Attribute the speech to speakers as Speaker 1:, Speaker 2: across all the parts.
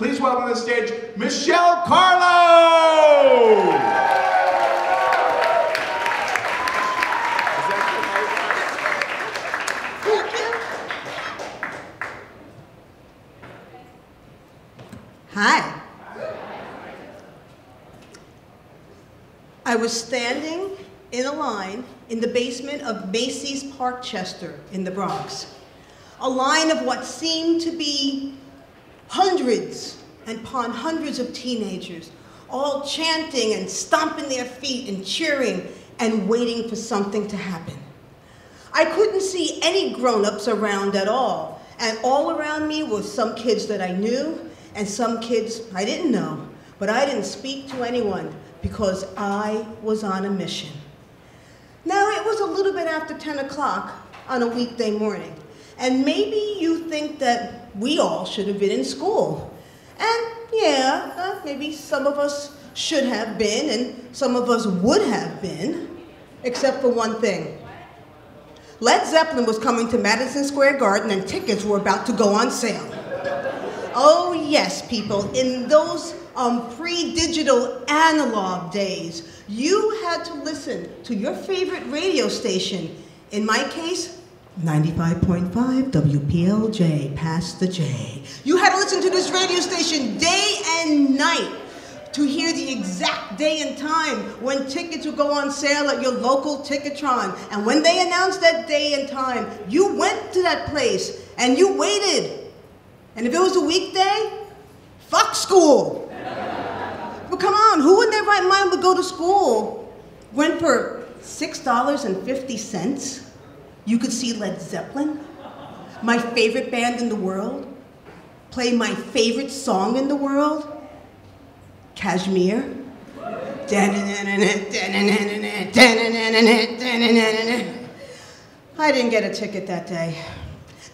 Speaker 1: Please welcome to the stage, Michele Carlo!
Speaker 2: Hi. I was standing in a line in the basement of Macy's Parkchester in the Bronx. A line of what seemed to be hundreds upon hundreds of teenagers, all chanting and stomping their feet and cheering and waiting for something to happen. I couldn't see any grown-ups around at all, and all around me were some kids that I knew and some kids I didn't know, but I didn't speak to anyone because I was on a mission. Now, it was a little bit after 10 o'clock on a weekday morning, and maybe you think that we all should have been in school. And yeah, maybe some of us should have been, and some of us would have been, except for one thing. Led Zeppelin was coming to Madison Square Garden, and tickets were about to go on sale. Oh yes, people, in those pre-digital analog days, you had to listen to your favorite radio station. In my case, 95.5 WPLJ, past the J. You had to listen to this radio station day and night to hear the exact day and time when tickets would go on sale at your local Ticketron. And when they announced that day and time, you went to that place and you waited. And if it was a weekday, fuck school. But come on, who in their right mind would go to school when for $6.50 you could see Led Zeppelin, my favorite band in the world, play my favorite song in the world, Kashmir? I didn't get a ticket that day.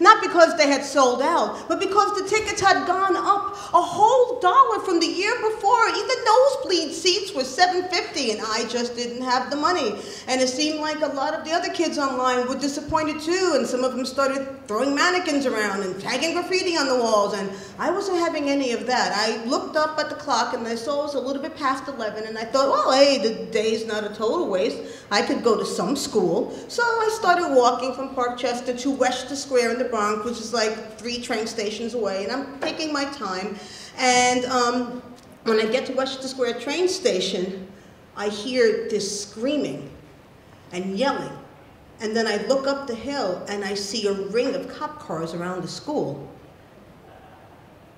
Speaker 2: Not because they had sold out, but because the tickets had gone up a whole $1 from the year before. Even nosebleed seats were $7.50, and I just didn't have the money. And it seemed like a lot of the other kids online were disappointed too, and some of them started throwing mannequins around and tagging graffiti on the walls, and I wasn't having any of that. I looked up at the clock, and I saw it was a little bit past 11, and I thought, well, hey, the day's not a total waste. I could go to some school. So I started walking from Parkchester to Webster Square in the Bronx, which is like 3 train stations away, and I'm taking my time. And when I get to Webster Square train station, I hear this screaming and yelling. And then I look up the hill and I see a ring of cop cars around the school.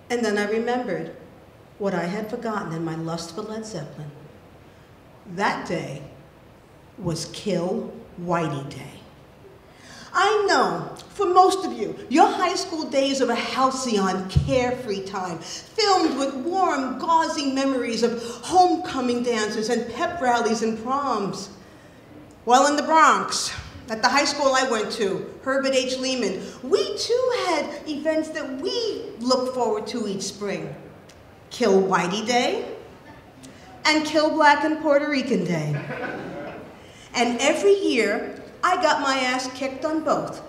Speaker 2: And then I remembered what I had forgotten in my lust for Led Zeppelin. That day was Kill Whitey Day. I know, for most of you, your high school days are a halcyon, carefree time, filled with warm, gauzy memories of homecoming dances and pep rallies and proms. Well, in the Bronx, at the high school I went to, Herbert H. Lehman, we too had events that we look forward to each spring. Kill Whitey Day and Kill Black and Puerto Rican Day. And every year, I got my ass kicked on both,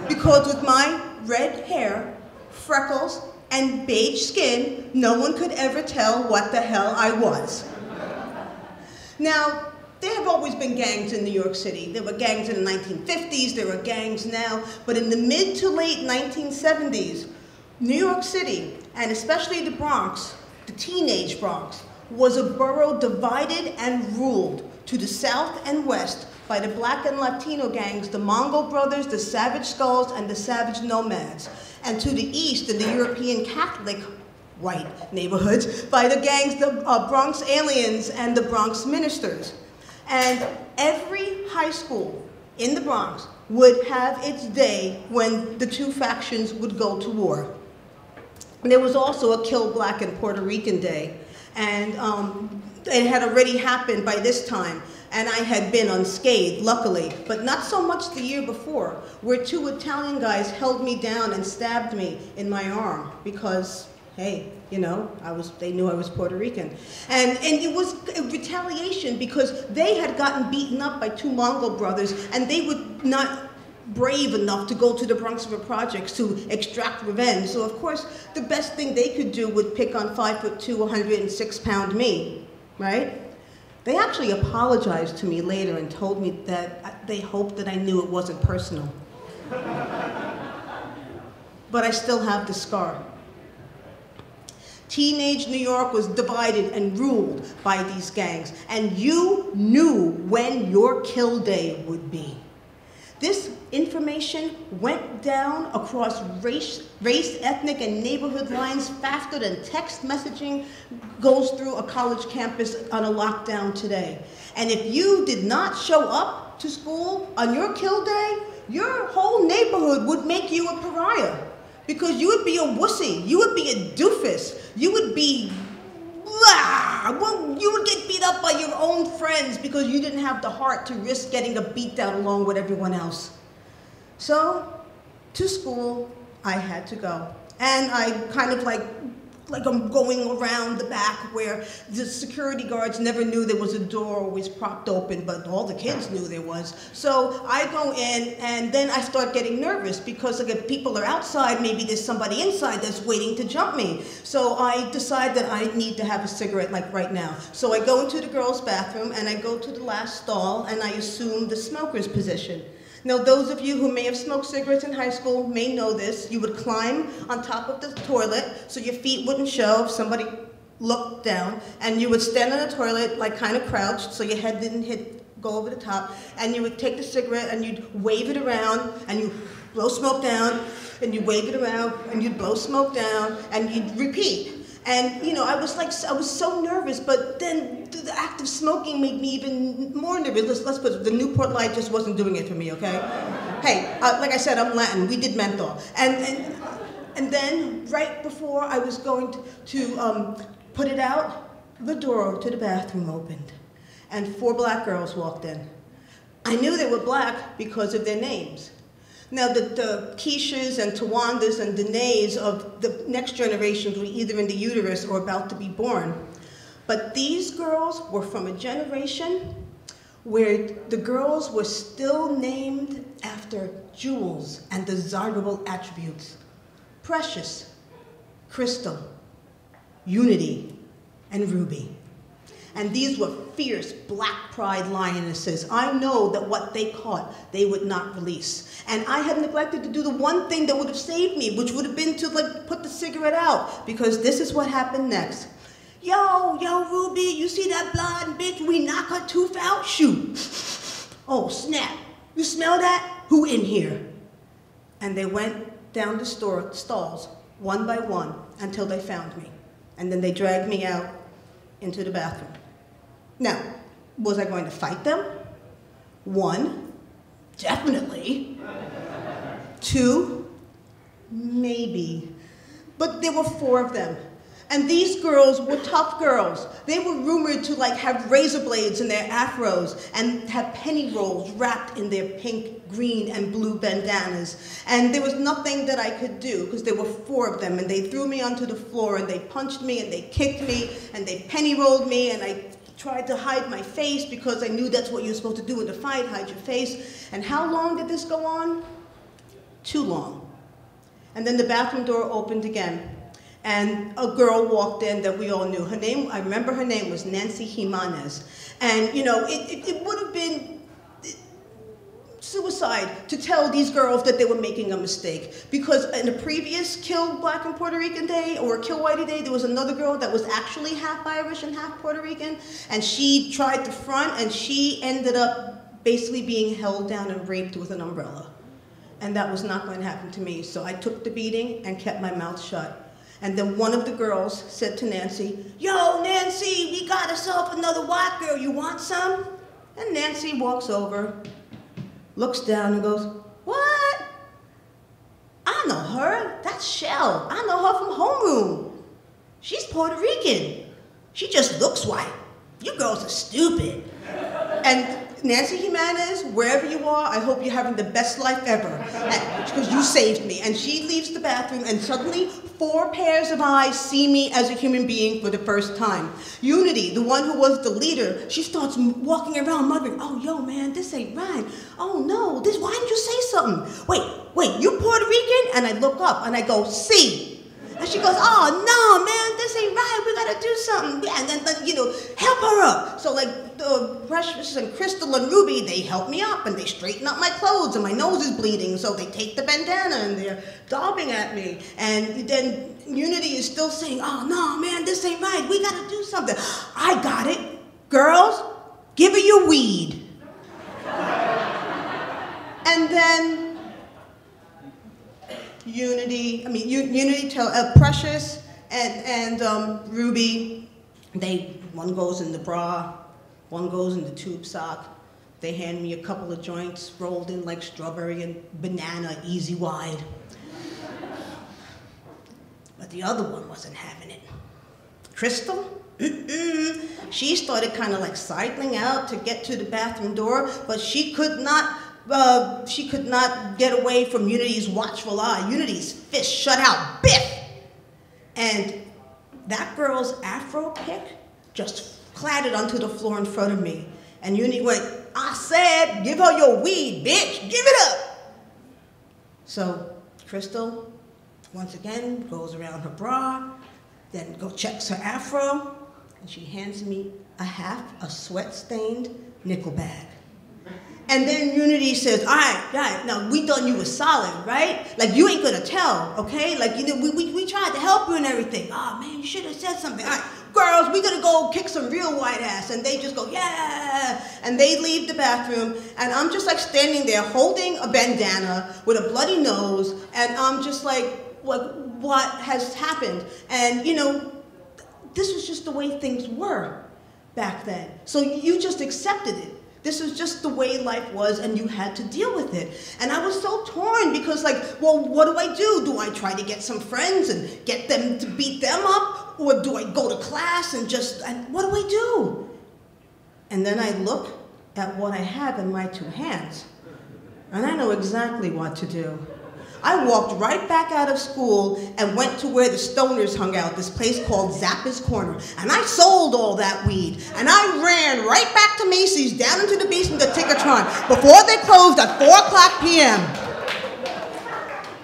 Speaker 2: because with my red hair, freckles, and beige skin, no one could ever tell what the hell I was. Now, there have always been gangs in New York City. There were gangs in the 1950s, there are gangs now, but in the mid to late 1970s, New York City, and especially the Bronx, the teenage Bronx, was a borough divided and ruled to the south and west by the Black and Latino gangs, the Mongol Brothers, the Savage Skulls, and the Savage Nomads. And to the east, in the European Catholic white neighborhoods, by the gangs, the Bronx Aliens and the Bronx Ministers. And every high school in the Bronx would have its day when the two factions would go to war. And there was also a Kill Black and Puerto Rican Day. And it had already happened by this time. And I had been unscathed, luckily, but not so much the year before, where 2 Italian guys held me down and stabbed me in my arm because, hey, you know, they knew I was Puerto Rican. And it was a retaliation because they had gotten beaten up by 2 Mongol brothers, and they would not brave enough to go to the Bronx River Projects to extract revenge. So of course, the best thing they could do would pick on 5'2", 106-pound me, right? They actually apologized to me later and told me that they hoped that I knew it wasn't personal. But I still have the scar. Teenage New York was divided and ruled by these gangs, and you knew when your kill day would be. This information went down across race, ethnic, and neighborhood lines faster than text messaging goes through a college campus on a lockdown today. And if you did not show up to school on your kill day, your whole neighborhood would make you a pariah. Because you would be a wussy, you would be a doofus, you would be, you would get beat up by your own friends because you didn't have the heart to risk getting a beat down along with everyone else. So, to school, I had to go. And I kind of like I'm going around the back where the security guards never knew there was a door always propped open, but all the kids knew there was. So I go in, and then I start getting nervous because like, if people are outside, maybe there's somebody inside that's waiting to jump me. So I decide that I need to have a cigarette like right now. So I go into the girls' bathroom, and I go to the last stall, and I assume the smoker's position. Now, those of you who may have smoked cigarettes in high school may know this. You would climb on top of the toilet so your feet wouldn't show if somebody looked down, and you would stand on the toilet like kind of crouched so your head didn't go over the top, and you would take the cigarette and you'd wave it around and you blow smoke down, and you wave it around and you'd blow smoke down, and you'd repeat. And you know, I was so nervous, but then the act of smoking made me even more nervous. Let's put it, the Newport Light just wasn't doing it for me, okay? Hey, like I said, I'm Latin. We did menthol, and then right before I was going to put it out, the door to the bathroom opened, and 4 black girls walked in. I knew they were black because of their names. Now, the Keishas and Tawandas and Danaes of the next generations were either in the uterus or about to be born. But these girls were from a generation where the girls were still named after jewels and desirable attributes. Precious, Crystal, Unity, and Ruby. And these were fierce black pride lionesses. I know that what they caught, they would not release. And I had neglected to do the one thing that would have saved me, which would have been to like put the cigarette out, because this is what happened next. Yo, Ruby, you see that blonde bitch? We knock her tooth out? Shoot. Oh, snap. You smell that? Who in here? And they went down the stalls, one by one, until they found me. And then they dragged me out into the bathroom. Now, was I going to fight them? 1, definitely. 2, maybe. But there were 4 of them. And these girls were tough girls. They were rumored to like have razor blades in their afros and have penny rolls wrapped in their pink, green, and blue bandanas. And there was nothing that I could do because there were 4 of them, and they threw me onto the floor, and they punched me, and they kicked me, and they penny rolled me, and I tried to hide my face because I knew that's what you're supposed to do in a fight, hide your face. And how long did this go on? Too long. And then the bathroom door opened again. And a girl walked in that we all knew. Her name, I remember her name was Nancy Jimenez. And you know, it would have been suicide to tell these girls that they were making a mistake. Because in a previous Kill Black and Puerto Rican Day, or Kill Whitey Day, there was another girl that was actually half Irish and half Puerto Rican. And she tried to front, and she ended up basically being held down and raped with an umbrella. And that was not going to happen to me. So I took the beating and kept my mouth shut. And then one of the girls said to Nancy, "Yo, Nancy, we got ourselves another white girl. You want some?" And Nancy walks over, looks down and goes, "What? I know her. That's Shell. I know her from homeroom. She's Puerto Rican. She just looks white. You girls are stupid." And Nancy Jimenez, wherever you are, I hope you're having the best life ever, because you saved me. And she leaves the bathroom, and suddenly 4 pairs of eyes see me as a human being for the first time. Unity, the one who was the leader, she starts walking around muttering, oh, yo, man, this ain't right. Oh, no, why didn't you say something? Wait, you Puerto Rican? And I look up, and I go, see. And she goes, oh, no, man, this ain't right. We got to do something. Yeah, and then, you know, help her up. So, like, Precious and Crystal and Ruby, they help me up, and they straighten up my clothes, and my nose is bleeding. So they take the bandana, and they're daubing at me. And then Unity is still saying, oh, no, man, this ain't right. We got to do something. I got it. Girls, give her your weed. And then Unity tell Precious and Ruby, one goes in the bra, one goes in the tube sock. They hand me a couple of joints rolled in like strawberry and banana, easy wide. But the other one wasn't having it. Crystal? She started kind of like sidling out to get to the bathroom door, but she could not get away from Unity's watchful eye. Unity's fist shut out, biff! And that girl's afro pick just clattered onto the floor in front of me. And Unity went, I said, give her your weed, bitch, give it up! So Crystal, once again, goes around her bra, then checks her afro, and she hands me a sweat-stained nickel bag. And then Unity says, all right, now we done you a solid, right? Like, you ain't gonna tell, okay? Like, you know, we tried to help you and everything. Oh, man, you should have said something. All right, girls, we gonna go kick some real white ass. And they just go, yeah. And they leave the bathroom, and I'm just like standing there holding a bandana with a bloody nose, and I'm just like, what has happened? And, you know, this was just the way things were back then. So you just accepted it. This was just the way life was, and you had to deal with it. And I was so torn because, like, well, what do I do? Do I try to get some friends and get them to beat them up? Or do I go to class and what do I do? And then I look at what I have in my 2 hands, and I know exactly what to do. I walked right back out of school and went to where the stoners hung out, this place called Zappa's Corner. And I sold all that weed. And I ran right back to Macy's, down into the basement of Ticketron, before they closed at 4:00 p.m.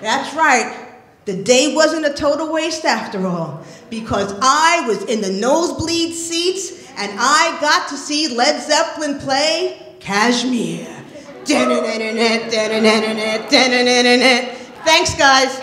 Speaker 2: That's right. The day wasn't a total waste after all, because I was in the nosebleed seats, and I got to see Led Zeppelin play Kashmir. Thanks, guys.